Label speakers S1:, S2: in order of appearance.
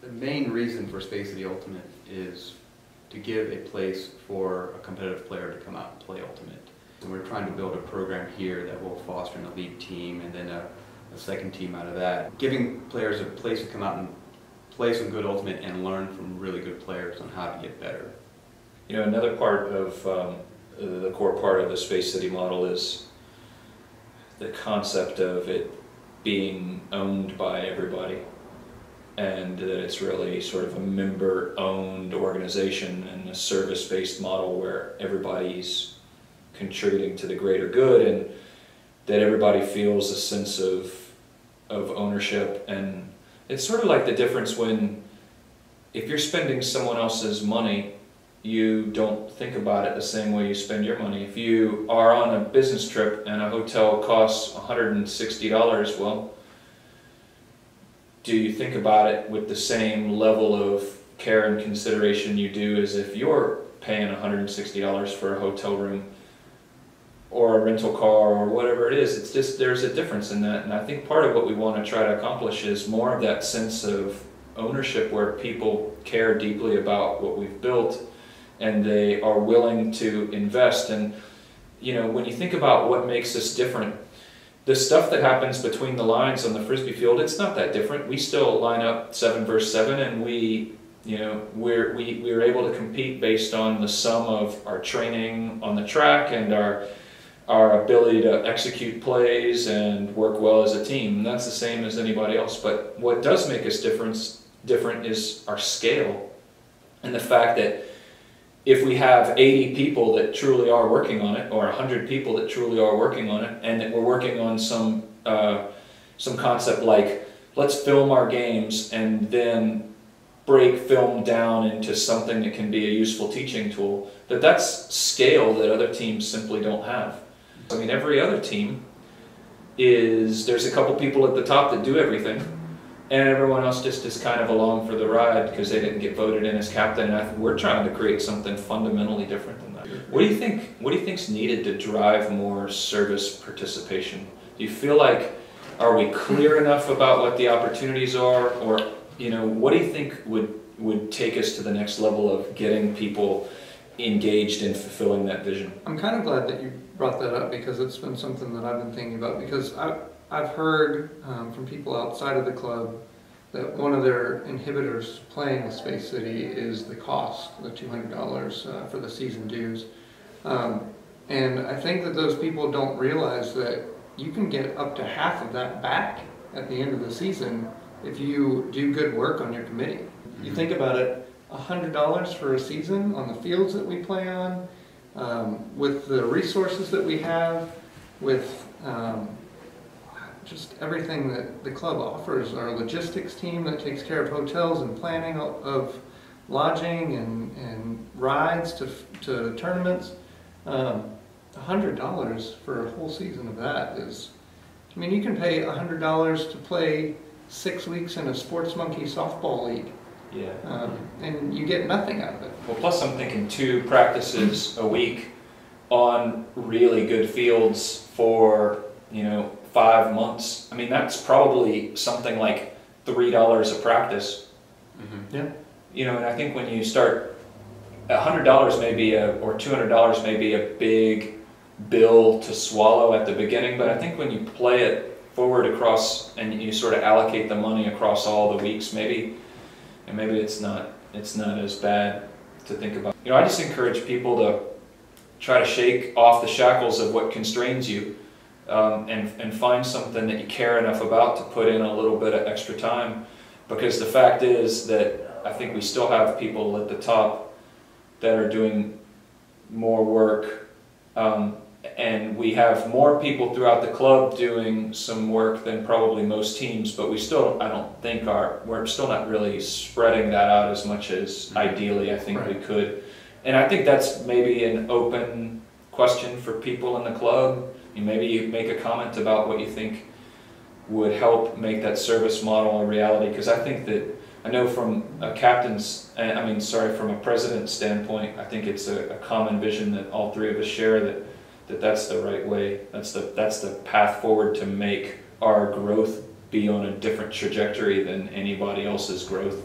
S1: The main reason for Space City Ultimate is to give a place for a competitive player to come out and play Ultimate. And we're trying to build a program here that will foster an elite team and then a second team out of that. Giving players a place to come out and play some good Ultimate and learn from really good players on how to get better.
S2: You know, another part of the core part of the Space City model is the concept of it being owned by everybody, and that it's really sort of a member-owned organization and a service-based model where everybody's contributing to the greater good, and that everybody feels a sense of ownership. And it's sort of like the difference when, if you're spending someone else's money, you don't think about it the same way you spend your money. If you are on a business trip and a hotel costs $160, well, do you think about it with the same level of care and consideration you do as if you're paying $160 for a hotel room or a rental car or whatever it is? It's just, there's a difference in that, and I think part of what we want to try to accomplish is more of that sense of ownership where people care deeply about what we've built and they are willing to invest. And you know, when you think about what makes us different, the stuff that happens between the lines on the Frisbee field, it's not that different. We still line up 7 versus 7, and we're able to compete based on the sum of our training on the track and our ability to execute plays and work well as a team. And that's the same as anybody else. But what does make us different is our scale, and the fact that if we have 80 people that truly are working on it, or 100 people that truly are working on it, and that we're working on some concept like, let's film our games and then break film down into something that can be a useful teaching tool, that's scale that other teams simply don't have. I mean, every other team there's a couple people at the top that do everything, and everyone else just is kind of along for the ride because they didn't get voted in as captain. And we're trying to create something fundamentally different than that. What do you think? What do you think's needed to drive more service participation? Do you feel like, are we clear enough about what the opportunities are, or what do you think would take us to the next level of getting people engaged in fulfilling that vision?
S3: I'm kind of glad that you brought that up, because it's been something that I've been thinking about, because I've heard from people outside of the club that one of their inhibitors playing with Space City is the cost, the $200 for the season dues. And I think that those people don't realize that you can get up to half of that back at the end of the season if you do good work on your committee. You think about it, $100 for a season on the fields that we play on, with the resources that we have, with just everything that the club offers, our logistics team that takes care of hotels and planning of lodging and rides to tournaments. $100 for a whole season of that is, I mean, you can pay $100 to play 6 weeks in a Sports Monkey softball league.
S2: Yeah.
S3: And you get nothing out of it.
S2: Well, plus I'm thinking 2 practices a week on really good fields for 5 months. I mean, that's probably something like $3 a practice.
S3: Mm-hmm. Yeah.
S2: And I think when you start, $100 may be or $200 may be a big bill to swallow at the beginning, but I think when you play it forward across and you sort of allocate the money across all the weeks, maybe it's not as bad to think about. I just encourage people to try to shake off the shackles of what constrains you, and find something that you care enough about to put in a little bit of extra time, because the fact is that I think we still have people at the top that are doing more work, and we have more people throughout the club doing some work than probably most teams, but I don't think we're still not really spreading that out as much as ideally I think we could. And I think that's maybe an open question for people in the club. Maybe you make a comment about what you think would help make that service model a reality, because I know from a from a president's standpoint, I think it's a common vision that all 3 of us share, that's the right way. That's the path forward to make our growth be on a different trajectory than anybody else's growth.